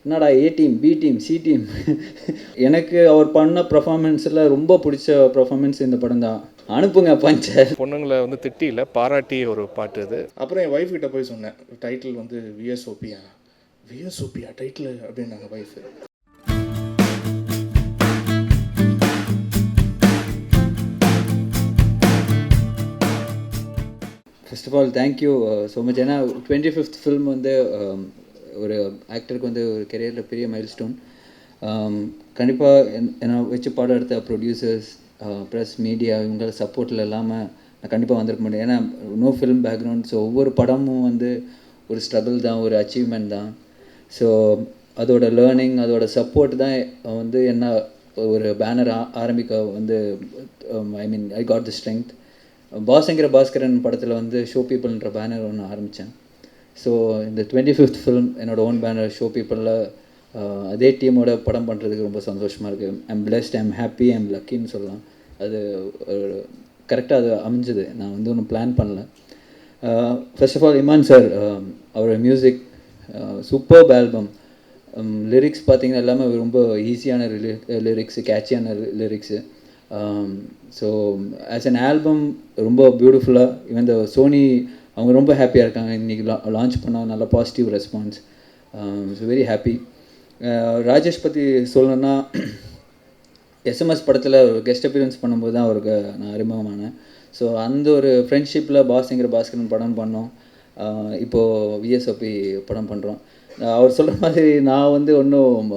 என்னடா A team B team C team. எனக்கு அவர் பண்ண பர்ஃபார்மன்ஸில் ரொம்ப பிடிச்ச பர்ஃபார்மன்ஸ் இந்த படம் தான். அனுப்புங்க பஞ்சர். பொண்ணுங்களை வந்து திட்டியில் பாராட்டி ஒரு பாட்டு இது. அப்புறம் என் ஒய்ஃப் கிட்ட போய் சொன்னேன், டைட்டில் வந்து விஎஸ்ஓபியா விஎஸ்ஓபியா டைட்டில் அப்படின்னாங்க wife. First of all thank you so much. ஏன்னா 25th ஃபில்ம் வந்து ஒரு ஆக்டருக்கு வந்து ஒரு கெரியரில் பெரிய மைல்ஸ்டோன். கண்டிப்பாக என்னை வச்சு படம் எடுத்த ப்ரொடியூசர்ஸ் ப்ளஸ் மீடியா இவங்க சப்போர்ட்டில் இல்லாமல் நான் கண்டிப்பாக வந்திருக்க முடியும். ஏன்னா நோ ஃபிலிம் பேக்ரவுண்ட். ஸோ ஒவ்வொரு படமும் வந்து ஒரு ஸ்ட்ரகிள் தான், ஒரு அச்சீவ்மெண்ட் தான். ஸோ அதோட லேர்னிங், அதோட சப்போர்ட் தான் வந்து என்ன ஒரு பேனர் ஆரம்பிக்க வந்து I mean I got the strength. பாஸ்ங்கிற பாஸ்கரன் படத்தில் வந்து ஷோ பீப்புள்ன்ற பேனர் ஒன்று ஆரம்பித்தேன். ஸோ இந்த 25th ஃபிலிம் என்னோடய ஓன் பேனர் ஷோ பீப்புளில் அதே டீமோட படம் பண்ணுறதுக்கு ரொம்ப சந்தோஷமாக இருக்குது. I'm blessed, I'm happy, I'm லக்கின்னு சொல்லலாம். அது கரெக்டாக அது அமைஞ்சுது. நான் வந்து ஒன்றும் பிளான் பண்ணல. First of all Imman sir, அவரோட மியூசிக் சூப்பர்ப் ஆல்பம். லிரிக்ஸ் பார்த்திங்கன்னா எல்லாமே ரொம்ப ஈஸியான லிரிக்ஸு, கேட்சியான lyrics. So as an album ரொம்ப பியூட்டிஃபுல்லாக. ஈவன் இந்த சோனி அவங்க ரொம்ப ஹாப்பியாக இருக்காங்க. இன்றைக்கி லான்ச் பண்ணோம், நல்ல positive response. So very happy. Rajesh பற்றி சொல்லணுன்னா, எஸ்எம்எஸ் படத்தில் ஒரு கெஸ்ட் அப்பியரன்ஸ் பண்ணும்போது தான் அவருக்கு நான் அறிமுகமானேன். ஸோ அந்த ஒரு ஃப்ரெண்ட்ஷிப்பில் பாஸ்ங்கிற பாஸ்கரன் படம் பண்ணோம். இப்போது விஎஸ்ஓபி படம் பண்ணுறோம். அவர் சொல்கிற மாதிரி நான் வந்து ஒன்றும்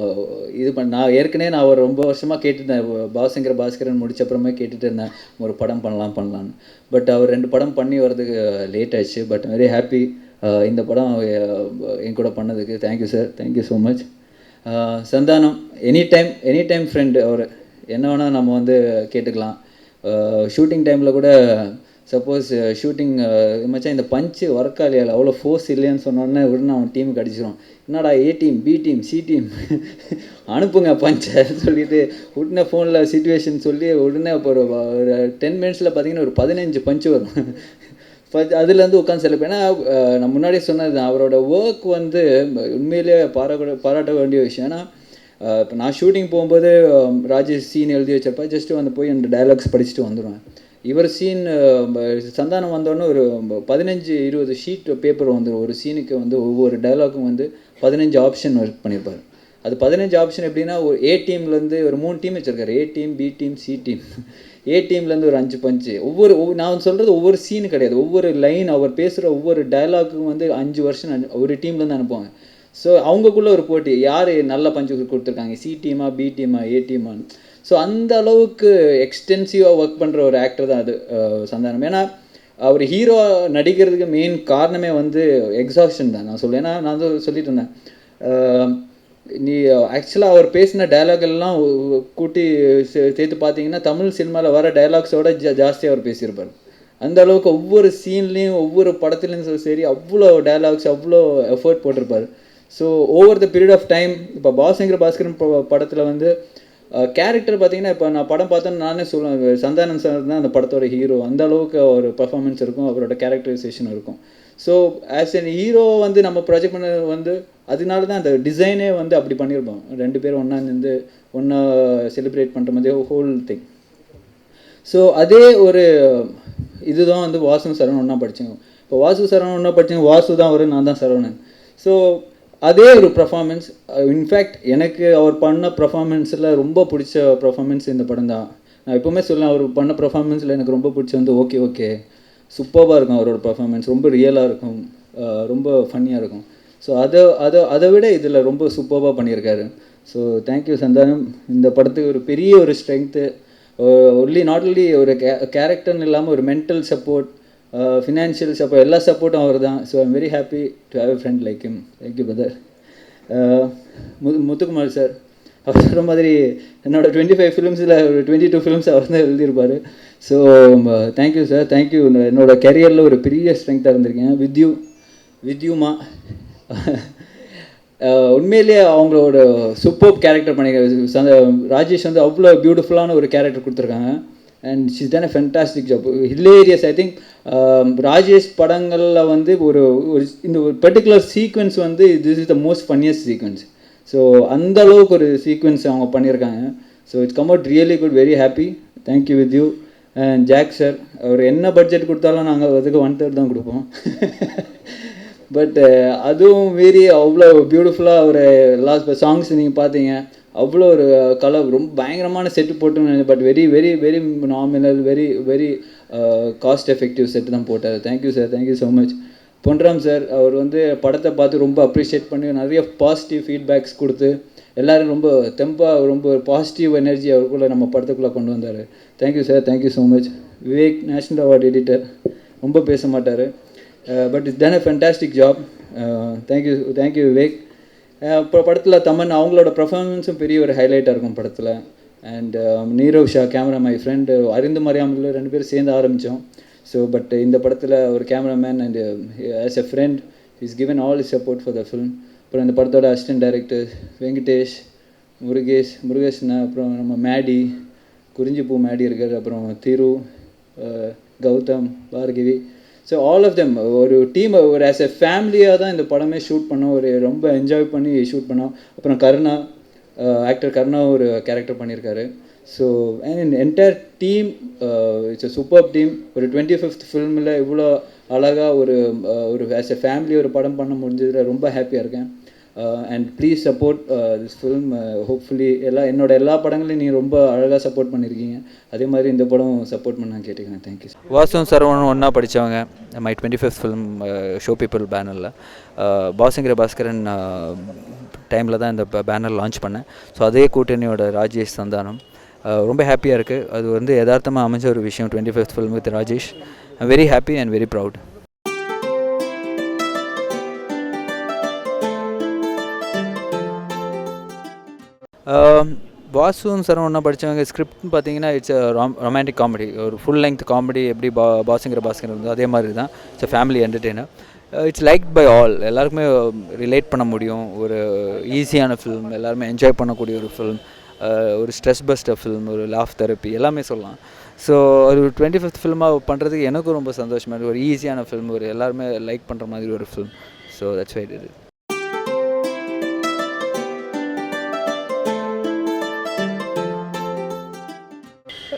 நான் ஏற்கனவே நான் ஒரு ரொம்ப வருஷமாக கேட்டுருந்தேன். பாஸ்ங்கிற பாஸ்கரன் முடிச்சப்புறமே கேட்டுட்டு இருந்தேன் ஒரு படம் பண்ணலான்னு. பட் அவர் 2 படம் பண்ணி வர்றதுக்கு லேட் ஆயிடுச்சு. பட் வெரி ஹாப்பி இந்த படம் என் கூட பண்ணதுக்கு. Thank you sir, thank you so much. Santhanam any time friend. அவர் என்ன வேணால் நம்ம வந்து கேட்டுக்கலாம். ஷூட்டிங் டைமில் கூட சப்போஸ் ஷூட்டிங் மச்சான் இந்த பஞ்சு ஒர்க் ஆலையால் அவ்வளோ ஃபோர்ஸ் இல்லைன்னு சொன்னோன்னே உடனே அவன் டீமுக்கு அடிச்சிடும். என்னடா A team B team C team அனுப்புங்க பஞ்சை சொல்லிவிட்டு உடனே ஃபோனில் சிச்சுவேஷன் சொல்லி உடனே இப்போ ஒரு 10 மினிட்ஸில் பார்த்தீங்கன்னா ஒரு 15 பஞ்சு வரும். அதுலேருந்து உட்காந்து செலவு. ஏன்னா நான் முன்னாடியே சொன்னது அவரோட ஒர்க் வந்து உண்மையிலேயே பாராட்ட வேண்டிய விஷயம். ஏன்னா இப்போ நான் ஷூட்டிங் போகும்போது ராஜேஷ் சீன் எழுதி வச்சிருப்பா, ஜஸ்ட்டு வந்து போய் அந்த டைலாக்ஸ் படிச்சுட்டு வந்துடுவேன். இவர் சீன் சந்தானம் வந்தோடனே ஒரு 15-20 ஷீட் பேப்பர் வந்துடும். ஒரு சீனுக்கு வந்து ஒவ்வொரு டைலாக்கும் வந்து 15 ஆப்ஷன் ஒர்க் பண்ணியிருப்பார். அது 15 ஆப்ஷன் எப்படின்னா, ஒரு ஏ டீம்லேருந்து ஒரு 3 டீம் வச்சுருக்காரு. A team B team C team. A டீம்லேருந்து ஒரு 5 பஞ்சு. நான் சொல்கிறது ஒவ்வொரு சீனு கிடையாது, ஒவ்வொரு லைன் அவர் பேசுகிற ஒவ்வொரு டைலாக்கும் வந்து 5 வருஷம் ஒரு டீம்லேருந்து அனுப்புவாங்க. ஸோ அவங்களுக்குள்ள ஒரு போட்டி, யார் நல்ல பஞ்சு கொடுத்துருக்காங்க, சி டீமா பி டீமா ஏ டீமான்னு. ஸோ அந்த அளவுக்கு எக்ஸ்டென்சிவாக ஒர்க் பண்ணுற ஒரு ஆக்டர் தான் அது சந்தானம். ஏன்னா அவர் ஹீரோ நடிக்கிறதுக்கு மெயின் காரணமே வந்து எக்ஸாஷன் தான் நான் சொல்லுவேன். ஏன்னா நான் தான் சொல்லிட்டு இருந்தேன், நீ ஆக்சுவலாக அவர் பேசின டைலாக் எல்லாம் கூட்டி சேர்த்து பார்த்தீங்கன்னா தமிழ் சினிமாவில் வர டைலாக்ஸோட ஜாஸ்தியாக அவர் பேசியிருப்பார். அந்த அளவுக்கு ஒவ்வொரு சீன்லேயும் ஒவ்வொரு படத்துலேயும் சரி அவ்வளோ டைலாக்ஸ் அவ்வளோ எஃபர்ட் போட்டிருப்பார். So over the period of time இப்போ பாஸ்ங்கிற பாஸ்கரன் படத்தில் வந்து கேரக்டர் பார்த்தீங்கன்னா இப்போ நான் படம் பார்த்தோன்னு நானே சொல்லுவேன், சந்தானம் சார் தான் அந்த படத்தோட ஹீரோ. அந்த அளவுக்கு ஒரு பர்ஃபார்மன்ஸ் இருக்கும், அவரோட கேரக்டரைசேஷன் இருக்கும். ஸோ ஆஸ் என் ஹீரோ வந்து நம்ம ப்ரொஜெக்ட் பண்ண வந்து அதனால தான் அந்த டிசைனே வந்து அப்படி பண்ணியிருப்போம். 2 பேரும் ஒன்றா இருந்து ஒன்றா செலிப்ரேட் பண்ணுற மாதிரி ஹோல் திங். ஸோ அதே ஒரு இதுதான் வந்து வாசு சரவணன் ஒன்றா படித்தோம். இப்போ வாசு சரவணன் ஒன்றா படித்தோம், வாசு தான் அவர், நான் தான் சரவணன். ஸோ அதே ஒரு பர்ஃபார்மன்ஸ். இன்ஃபேக்ட் எனக்கு அவர் பண்ண பர்ஃபார்மன்ஸில் ரொம்ப பிடிச்ச பர்ஃபார்மன்ஸ் இந்த படம் தான். நான் எப்போவுமே சொல்லுவேன், அவர் பண்ண பர்ஃபார்மன்ஸில் எனக்கு ரொம்ப பிடிச்ச வந்து ஓகே சூப்பராக இருக்கும். அவரோட பர்ஃபார்மன்ஸ் ரொம்ப ரியலாக இருக்கும், ரொம்ப ஃபன்னியாக இருக்கும். ஸோ அதை விட இதில் ரொம்ப சூப்பராக பண்ணியிருக்காரு. So thank you Santhanam. இந்த படத்துக்கு ஒரு பெரிய ஒரு ஸ்ட்ரென்த்து நாட் ஒன்லி ஒரு கேரக்டர்னு இல்லாமல் ஒரு மென்டல் சப்போர்ட், ஃபினான்ஷியல் சப்போர்ட், எல்லா சப்போர்ட்டும் அவர் தான். So I'm very happy to have a friend like him. Thank you brother. Muthukumar sir, அவர் சொல்கிற மாதிரி என்னோடய 25 ஃபிலிம்ஸில் ஒரு 22 ஃபிலிம்ஸ் அவர் தான் எழுதியிருப்பார். So thank you sir, thank you. என்னோடய கெரியரில் ஒரு பெரிய ஸ்ட்ரென்த்தாக இருந்திருக்கேன். வித்யூமா உண்மையிலேயே அவங்களோட சூப்பர் கேரக்டர் பண்ணியிருக்காங்க. ராஜேஷ் வந்து அவ்வளோ பியூட்டிஃபுல்லான ஒரு கேரக்டர் கொடுத்துருக்காங்க. And she's done a fantastic job, hilarious. I think Rajesh படங்களில் வந்து ஒரு இந்த ஒரு பர்டிகுலர் சீக்வன்ஸ் வந்து this is the most funniest sequence. So அந்த அளவுக்கு ஒரு சீக்வன்ஸ் அவங்க பண்ணியிருக்காங்க. So it's come out really good, very happy. Thank you with you. And Jack sir, அவர் என்ன பட்ஜெட் கொடுத்தாலும் நாங்கள் அதுக்கு 1/3 தான் கொடுப்போம். பட் அதுவும் மீறி அவ்வளோ பியூட்டிஃபுல்லாக ஒரு லாஸ்ட் சாங்ஸ் நீங்கள் பார்த்தீங்க, அவ்வளோ ஒரு கலர் ரொம்ப பயங்கரமான செட்டு போட்டுன்னு, but very very very nominal, very very cost effective set தான் போட்டார். Thank you sir, thank you so much. Ponram sir, அவர் வந்து படத்தை பார்த்து ரொம்ப அப்ரிஷியேட் பண்ணி நிறைய பாசிட்டிவ் ஃபீட்பேக்ஸ் கொடுத்து எல்லோரும் ரொம்ப தெம்பாக ரொம்ப பாசிட்டிவ் எனர்ஜி அவருக்குள்ளே நம்ம படத்துக்குள்ளே கொண்டு வந்தார். Thank you sir, thank you so much. Vivek, national award editor, ரொம்ப பேச மாட்டார், but it's done a fantastic job. Thank you Vivek. அப்புறம் படத்தில் தமன், அவங்களோட பர்ஃபார்மன்ஸும் பெரிய ஒரு ஹைலைட்டாக இருக்கும் படத்தில். And Nirav Shah camera, my friend, அறிந்து மறையாமல் 2 பேரும் சேர்ந்து ஆரம்பித்தோம். ஸோ பட் இந்த படத்தில் ஒரு cameraman and as a friend is given all is support for the film. அப்புறம் இந்த படத்தோட அசிஸ்டன்ட் டைரக்டர் வெங்கடேஷ், முருகேஷ்னா, அப்புறம் நம்ம மேடி, குறிஞ்சிப்பூ மேடி இருக்கார், அப்புறம் Thiru, Gautham, Bhargavi. So all of them ஒரு டீம், ஒரு ஆஸ் எ ஃபேமிலியாக தான் இந்த படமே ஷூட் பண்ணோம். ஒரு ரொம்ப என்ஜாய் பண்ணி ஷூட் பண்ணோம். அப்புறம் கருணா, ஆக்டர் கருணா ஒரு கேரக்டர் பண்ணியிருக்காரு. So and entire team, it's a super team. ஒரு 25th ஃபில்மில் இவ்வளோ அழகாக ஒரு ஆஸ் எ ஃபேமிலி ஒரு படம் பண்ண முடிஞ்சதில் ரொம்ப ஹாப்பியாக இருக்கேன். And please support this film. Hopefully எல்லா படங்களையும் நீங்கள் ரொம்ப அழகாக சப்போர்ட் பண்ணியிருக்கீங்க. அதே மாதிரி இந்த படம் சப்போர்ட் பண்ண கேட்டுக்கிறேன். தேங்க்யூ. வாசுவும் சரவணன் ஒன்றா படித்தவங்க. My 25th film show people பேனரில் பாசுங்கிற பாஸ்கரன் டைமில் தான் இந்த பேனர் லான்ச் பண்ணேன். ஸோ அதே கூட்டணியோட ராஜேஷ் சந்தானம். ரொம்ப ஹாப்பியாக இருக்குது. அது வந்து யதார்த்தமாக அமைஞ்ச ஒரு விஷயம். 25th film with Rajesh. I'm very happy and very proud. வாசுவும் சரவணா படித்தவங்க ஸ்கிரிப்ட்னு பார்த்தீங்கன்னா இட்ஸ் ரொமான்டிக் காமெடி, ஒரு ஃபுல் லெங்த் காமெடி. எப்படி பாசுங்கிற பாஸ்கர் இருந்தோ அதே மாதிரி தான். It's family entertainer. It's like by all, எல்லாருக்குமே ரிலேட் பண்ண முடியும். ஒரு ஈஸியான ஃபில்ம், எல்லாருமே என்ஜாய் பண்ணக்கூடிய ஒரு ஃபில்ம், ஒரு ஸ்ட்ரெஸ் பஸ்டர் ஃபில்ம், ஒரு லாஃப் தெரப்பி எல்லாமே சொல்லலாம். ஸோ ஒரு 25th ஃபில்மாக பண்ணுறதுக்கு எனக்கும் ரொம்ப சந்தோஷமாக இருக்குது. ஒரு ஈஸியான ஃபில்ம், ஒரு எல்லாருமே லைக் பண்ணுற மாதிரி ஒரு film. So that's why it is.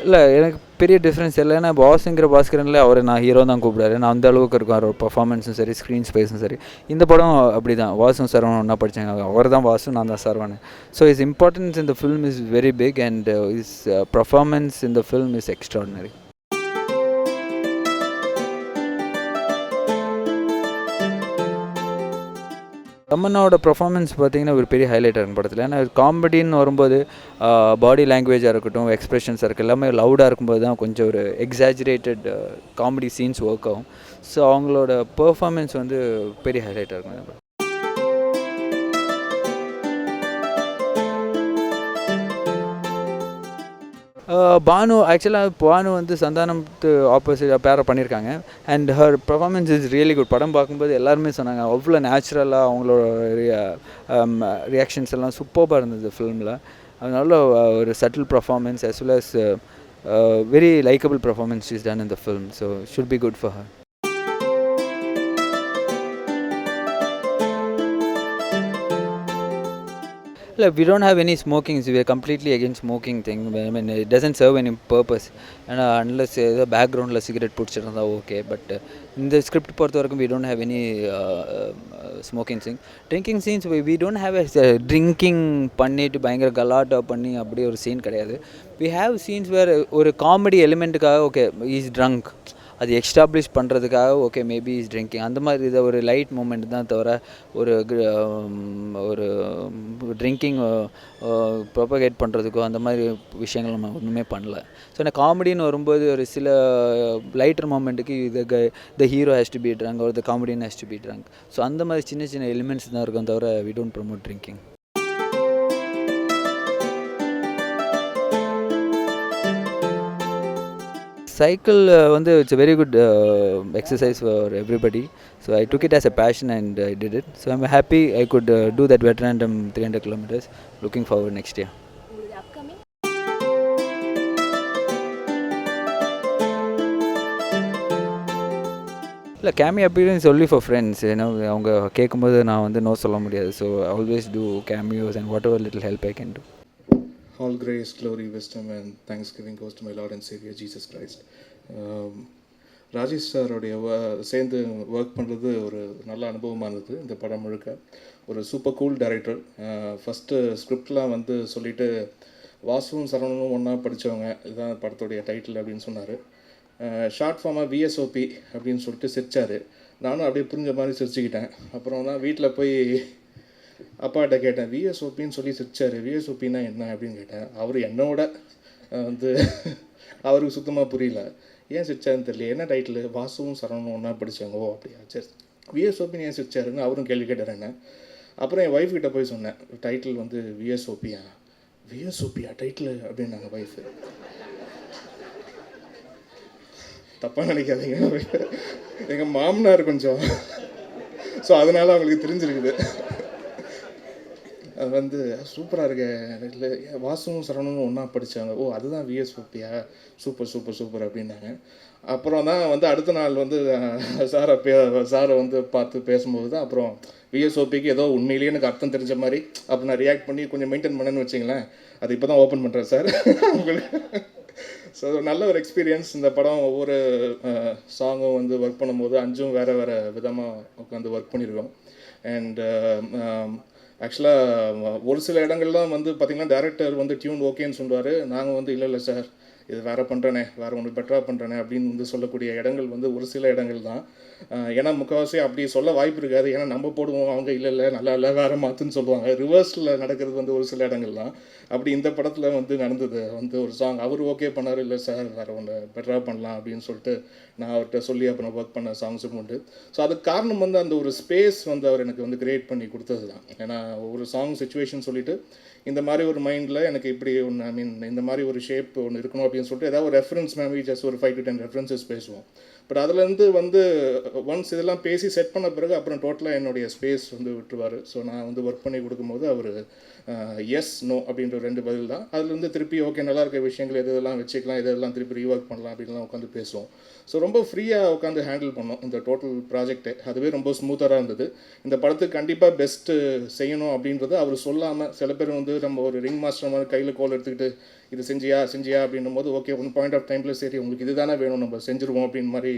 இல்லை, எனக்கு பெரிய டிஃப்ரென்ஸ் இல்லை. ஏன்னா பாஸுங்கிற பாஸ்கரனில் அவரை நான் ஹீரோ தான் கூப்பிடாரு. நான் அந்த அளவுக்கு இருக்கும் அவரோட பர்ஃபார்மன்ஸும் சரி, ஸ்க்ரீன் ஸ்பேஸும் சரி. இந்த படம் அப்படி தான். வாசும் சரவணன் ஒன்றா படித்தாங்க. அவர் தான் வாசு, நான் தான் Saravanan. So is importance in the film is very big and is performance in the film is extraordinary. தமன்னாவோட பர்ஃபார்மன்ஸ் பார்த்திங்கன்னா ஒரு பெரிய ஹைலைட்டாக இருக்கும் படத்தில். ஏன்னா காமெடின்னு வரும்போது பாடி லாங்குவேஜாக இருக்கட்டும், எக்ஸ்ப்ரெஷன்ஸாக இருக்குது, எல்லாமே லவுடாக இருக்கும்போது தான் கொஞ்சம் ஒரு எக்ஸாஜரேட்டட் காமெடி சீன்ஸ் ஒர்க் ஆகும். ஸோ அவங்களோட பர்ஃபார்மன்ஸ் வந்து பெரிய ஹைலைட்டாக இருக்கும். பானு, ஆக்சுவலாக பானு வந்து சந்தானத்து ஆப்போசிட்டாக பேரை பண்ணியிருக்காங்க. And her performance is really good. படம் பார்க்கும்போது எல்லாருமே சொன்னாங்க அவ்வளோ நேச்சுரலாக அவங்களோட ரியாக்ஷன்ஸ் எல்லாம் சூப்பராக இருந்தது ஃபில்மில். அதனால ஒரு subtle performance as well as very likable performance she's done in the film. So should be good for her. Like, we don't have any smoking. We are completely against smoking thing. I mean, it doesn't serve any purpose. And unless the background la cigarette pudichirundha okay. But in the script portha varakum we don't have any smoking thing. Drinking scenes we don't have a drinking பண்ணிட்டு பயங்கர கலாட்டா பண்ணி அப்படி ஒரு scene கிடையாது. We have scenes where ஒரு comedy எலிமெண்ட்டுக்காக okay is trunk, அது establish பண்ணுறதுக்காக ஓகே மேபி இஸ் ட்ரிங்கிங், அந்த மாதிரி இதை ஒரு லைட் மூமெண்ட் தான் தவிர ஒரு ட்ரிங்கிங் ப்ரொபகேட் பண்ணுறதுக்கோ அந்த மாதிரி விஷயங்கள் நம்ம ஒன்றுமே பண்ணல. ஸோ நான் காமெடின்னு வரும்போது ஒரு சில லைட்டர் மூமெண்ட்டுக்கு the hero has to be drunk ஒரு the comedian has to be drunk. So அந்த மாதிரி சின்ன சின்ன எலிமெண்ட்ஸ் தான் இருக்கும் தவிர we don't promote drinking. Cycle வந்து it's a very good exercise for everybody. So I took it as a passion and I did it. So I'm happy I could do that Veteranandam 300 kilometers. Looking forward next year. Upcoming? இல்லை cameo appearance only for friends. ஏன்னா அவங்க கேட்கும்போது நான் வந்து no சொல்ல முடியாது. So always do cameos and whatever little help I can do. All grace, glory, wisdom and thanksgiving goes to my Lord and Savior Jesus Christ. Rajesh சாரோடைய சேர்ந்து work பண்ணுறது ஒரு நல்ல அனுபவமாக இருந்தது. இந்த படம் முழுக்க ஒரு சூப்பர் கூல் டைரக்டர். ஃபஸ்ட்டு ஸ்கிரிப்ட்லாம் வந்து சொல்லிவிட்டு வாசுவும் சரவணனும் ஒன்றா படித்தவங்க, இதுதான் படத்துடைய டைட்டில் அப்படின்னு சொன்னார். ஷார்ட் ஃபார்மாக விஎஸ்ஓபி அப்படின்னு சொல்லிட்டு சிரிச்சார். நானும் அப்படியே புரிஞ்ச மாதிரி சிரிச்சுக்கிட்டேன். அப்புறம் தான் வீட்டில் போய் அப்பாட்ட கேட்டேன், விஎஸ்ஓபின்னு சொல்லி சிரிச்சார், விஎஸ்ஓபின்னா என்ன அப்படின்னு கேட்டேன். அவர் என்னோட வந்து அவருக்கு சுத்தமாக புரியல. ஏன் சிரிச்சாருன்னு தெரியல. என்ன டைட்டில்? வாசுவும் சரவணனும் ஒன்றா படித்தாங்க. ஓ அப்படியா, சரி. விஎஸ்ஓபின்னு ஏன் சிரிச்சாருன்னு அவரும் கேள்வி கேட்டார் என்ன. அப்புறம் என் ஒய்ஃப் கிட்ட போய் சொன்னேன், டைட்டில் வந்து விஎஸ்ஓபியா. விஎஸ்ஓபியா டைட்டில் அப்படின்னாங்க ஒய்ஃபு. தப்பாக நினைக்காதீங்க, எங்கள் மாமனார் கொஞ்சம், ஸோ அதனால் அவங்களுக்கு தெரிஞ்சிருக்குது. அது வந்து சூப்பராக இருக்கு, இல்லை வாசுவும் சரவணனும் ஒன்றா படித்தாங்க. ஓ அதுதான் விஎஸ்ஓபியா, சூப்பர் சூப்பர் சூப்பர் அப்படின்னாங்க. அப்புறம் தான் வந்து அடுத்த நாள் வந்து சாரை வந்து பார்த்து பேசும்போது தான் அப்புறம் விஎஸ்ஓபிக்கு ஏதோ உண்மையிலேயே எனக்கு அர்த்தம் தெரிஞ்ச மாதிரி அப்போ நான் ரியாக்ட் பண்ணி கொஞ்சம் மெயின்டைன் பண்ணேன்னு வச்சிங்களேன். அது இப்போ தான் ஓப்பன் பண்ணுறேன் சார் உங்களுக்கு. ஸோ நல்ல ஒரு எக்ஸ்பீரியன்ஸ். இந்த படம் ஒவ்வொரு சாங்கும் வந்து ஒர்க் பண்ணும்போது அஞ்சும் வேறு வேறு விதமாக உட்காந்து ஒர்க் பண்ணியிருக்கோம். அண்ட் ஆக்சுவலாக ஒரு சில இடங்கள்லாம் வந்து பார்த்திங்கன்னா டேரக்டர் வந்து டியூன் ஓகேன்னு சொல்லுவார். நாங்கள் வந்து இல்லை சார் இது வேறு பண்ணுறேனே, வேறு ஒன்று பெட்டராக பண்ணுறேனே அப்படின்னு வந்து சொல்லக்கூடிய இடங்கள் வந்து ஒரு சில இடங்கள் தான். ஏன்னா முக்கால்வாசி அப்படி சொல்ல வாய்ப்பு இருக்காது. ஏன்னா நம்ம போடுவோம், அவங்க இல்லை நல்லா இல்லை வேறு மாற்றுன்னு சொல்லுவாங்க. ரிவர்ஸில் நடக்கிறது வந்து ஒரு சில இடங்கள் தான். அப்படி இந்த படத்தில் வந்து நடந்தது வந்து ஒரு சாங் அவர் ஓகே பண்ணார், இல்லை சார் வேறு ஒன்று பெட்டராக பண்ணலாம் அப்படின்னு சொல்லிட்டு நான் அவர்கிட்ட சொல்லி அப்புறம் ஒர்க் பண்ண சாங்ஸும் உண்டு. ஸோ அதுக்கு காரணம் வந்து அந்த ஒரு ஸ்பேஸ் வந்து அவர் எனக்கு வந்து கிரியேட் பண்ணி கொடுத்தது தான். ஏன்னா ஒரு சாங் சிச்சுவேஷன் சொல்லிவிட்டு இந்த மாதிரி ஒரு மைண்டில் எனக்கு இப்படி ஒன்று, ஐ மீன் இந்த மாதிரி ஒரு ஷேப் ஒன்று இருக்கணும் அப்படின்னு சொல்லிட்டு ஏதாவது ஒரு ரெஃபரன்ஸ் மேபி ஜஸ்ட் ஒரு 5 to 10 ரெஃபரன்சஸ் பேசுவோம். பட் அதுலேருந்து வந்து ஒன்ஸ் இதெல்லாம் பேசி செட் பண்ண பிறகு அப்புறம் டோட்டலாக என்னுடைய ஸ்பேஸ் வந்து விட்டுருவார். ஸோ நான் வந்து ஒர்க் பண்ணி கொடுக்கும்போது அவர் எஸ் நோ அப்படின்ற 2 பதில் தான். அதுலேருந்து திருப்பி ஓகே நல்லா இருக்க விஷயங்கள் எதெல்லாம் வச்சுக்கலாம், எதெல்லாம் திருப்பி ரீஒர்க் பண்ணலாம் அப்படின்லாம் உட்காந்து பேசுவோம். ஸோ ரொம்ப ஃப்ரீயாக உட்காந்து ஹேண்டில் பண்ணோம் இந்த டோட்டல் ப்ராஜெக்ட்டு. அதுவே ரொம்ப ஸ்மூத்தராக இருந்தது. இந்த படத்துக்கு கண்டிப்பாக பெஸ்ட்டு செய்யணும் அப்படின்றது அவர் சொல்லாமல், சில பேர் வந்து நம்ம ஒரு ரிங் மாஸ்டர் மாதிரி கையில் கோல் எடுத்துக்கிட்டு இது செஞ்சியா அப்படின்னும் போது ஓகே ஒன் பாயிண்ட் ஆஃப் டைமில் சரி உங்களுக்கு இது தானே வேணும் நம்ம செஞ்சுருவோம் அப்படின்னு மாதிரி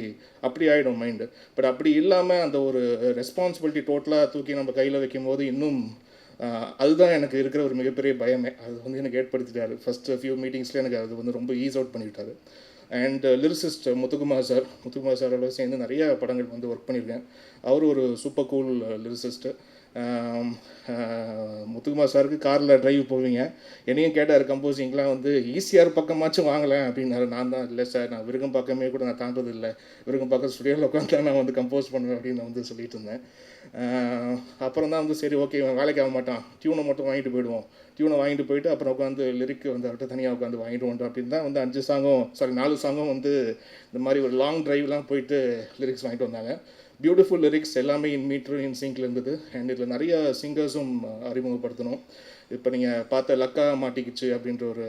அப்படி ஆகிடும் மைண்டு. பட் அப்படி இல்லாமல் அந்த ஒரு ரெஸ்பான்சிபிலிட்டி டோட்டலாக தூக்கி நம்ம கையில் வைக்கும் போது இன்னும் அதுதான் எனக்கு இருக்கிற ஒரு மிகப்பெரிய பயமே. அது வந்து எனக்கு ஏற்படுத்திட்டாரு. ஃபஸ்ட்டு ஃபியூ மீட்டிங்ஸில் எனக்கு அது வந்து ரொம்ப ஈஸ் அவுட் பண்ணிவிட்டாரு. அண்ட் லிரிசிஸ்ட் முத்துக்குமார் சாரோட சேர்ந்து நிறைய படங்கள் வந்து ஒர்க் பண்ணியிருக்கேன். அவர் ஒரு சூப்பர் கூல் லிரிசிஸ்ட்டு. முத்துக்குமார் சாருக்கு காரில் டிரைவ் போவீங்க, என்னையும் கேட்டார் கம்போசிங்லாம் வந்து ஈஸியார் பக்கமாச்சும் வாங்கலேன் அப்படின்னாரு. நான் தான் இல்லை சார் நான் விருகம் பக்கமே கூட நான் தாண்டது இல்லை, விருகம் பக்கம் ஸ்டுடியோவில் உட்காந்து நான் வந்து கம்போஸ் பண்ணுவேன் அப்படின்னு நான் வந்து சொல்லிட்டு இருந்தேன். அப்புறம் தான் வந்து சரி ஓகே இவன் வேலைக்கு ஆக மாட்டான், டியூனை மட்டும் வாங்கிட்டு போயிடுவோம், டியூனை வாங்கிட்டு போயிட்டு அப்புறம் உட்காந்து லிரிக் வந்து அவர்கிட்ட தனியாக உட்காந்து வாங்கிட்டு வந்துட்டோம் அப்படின்னு தான் வந்து 4 சாங்கும் வந்து இந்த மாதிரி ஒரு லாங் ட்ரைவ்லாம் போயிட்டு லிரிக்ஸ் வாங்கிட்டு வந்தாங்க. பியூட்டிஃபுல் லிரிக்ஸ் எல்லாமே இன் மீட்டர் இன் சிங்கில் இருந்தது. அண்ட் இதில் நிறைய சிங்கர்ஸும் அறிமுகப்படுத்தணும். இப்போ நீங்கள் பார்த்த லக்கா மாட்டிக்கிச்சு அப்படின்ற ஒரு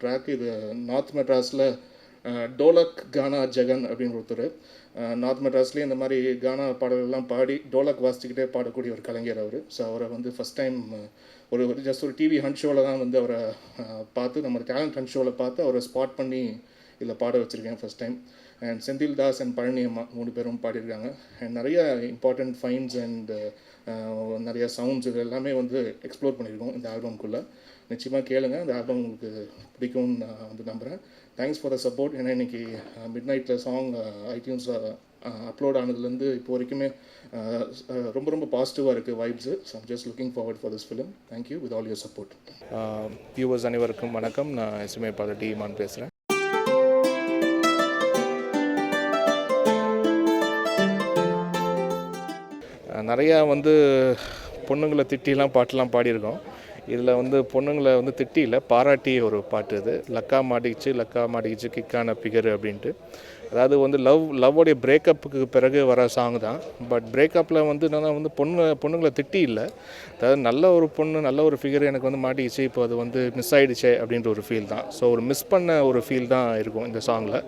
ட்ராக், இது நார்த் மெட்ராஸில் டோலக் கானா ஜெகன் அப்படின்னு ஒருத்தர். நார்த் மெட்ராஸ்லேயே இந்த மாதிரி கானா பாடல்கள்லாம் பாடி டோலக் வாசிச்சுக்கிட்டே பாடக்கூடிய ஒரு கலைஞர் அவர். ஸோ அவரை வந்து ஃபஸ்ட் டைம் ஒரு ஜஸ்ட் ஒரு டிவி ஹண்ட் ஷோவில் தான் வந்து அவரை பார்த்து, நம்ம டேலண்ட் ஹண்ட் ஷோவில் பார்த்து அவரை ஸ்பாட் பண்ணி இதில் பாட வச்சுருக்கேன் first time. And Senthil Das and Palani அம்மா 3 பேரும் பாடியிருக்காங்க. அண்ட் நிறைய இம்பார்ட்டண்ட் ஃபைன்ஸ் அண்ட் நிறைய சவுண்ட்ஸ் இது எல்லாமே வந்து எக்ஸ்ப்ளோர் பண்ணியிருக்கோம் இந்த ஆல்பம்குள்ளே. நிச்சயமாக கேளுங்க, அந்த ஆல்பம் உங்களுக்கு பிடிக்கும்னு நான் வந்து நம்புகிறேன். Thanks for the support. ஏன்னா இன்றைக்கி மிட் நைட்டில் சாங் ஐடியூன்ஸில் அப்லோட் ஆனதுலேருந்து இப்போ வரைக்குமே ரொம்ப ரொம்ப பாசிட்டிவாக இருக்குது vibes. So I'm just looking forward for this film. Thank you with all your support. Viewers அனைவருக்கும் வணக்கம். நான் இசையமைப்பாளர் டி இமான் பேசுகிறேன். நிறையா வந்து பொண்ணுங்களை திட்டிலாம் பாட்டெலாம் பாடியிருக்கோம். இதில் வந்து பொண்ணுங்களை வந்து திட்டி இல்லை, பாராட்டி ஒரு பாட்டு இது. லக்கா மாட்டிக்கிச்சு கிக்கான பிகரு அப்படின்ட்டு. அதாவது வந்து லவ்வோடைய பிரேக்கப்புக்கு பிறகு வர சாங் தான். பட் பிரேக்கப்பில் வந்து என்னென்னா வந்து பொண்ணுங்களை திட்டி இல்லை, அதாவது நல்ல ஒரு பொண்ணு நல்ல ஒரு ஃபிகர் எனக்கு வந்து மாட்டிக்கிச்சு, இப்போ அது வந்து மிஸ் ஆகிடுச்சே அப்படின்ற ஒரு ஃபீல் தான். ஸோ ஒரு மிஸ் பண்ண ஒரு ஃபீல் தான் இருக்கும் இந்த சாங்கில்.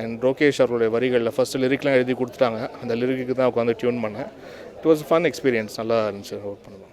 அண்ட் ரோகேஷ் அவர்களுடைய வரிகளில் ஃபஸ்ட்டு லிரிக்லாம் எழுதி கொடுத்துட்டாங்க, அந்த லிரிக்கு தான் உட்காந்து டியூன் பண்ணேன். இட் வாஸ் ஃபன் எக்ஸ்பீரியன்ஸ், நல்லா இருந்துச்சு ஒர்க் பண்ணுவோம்.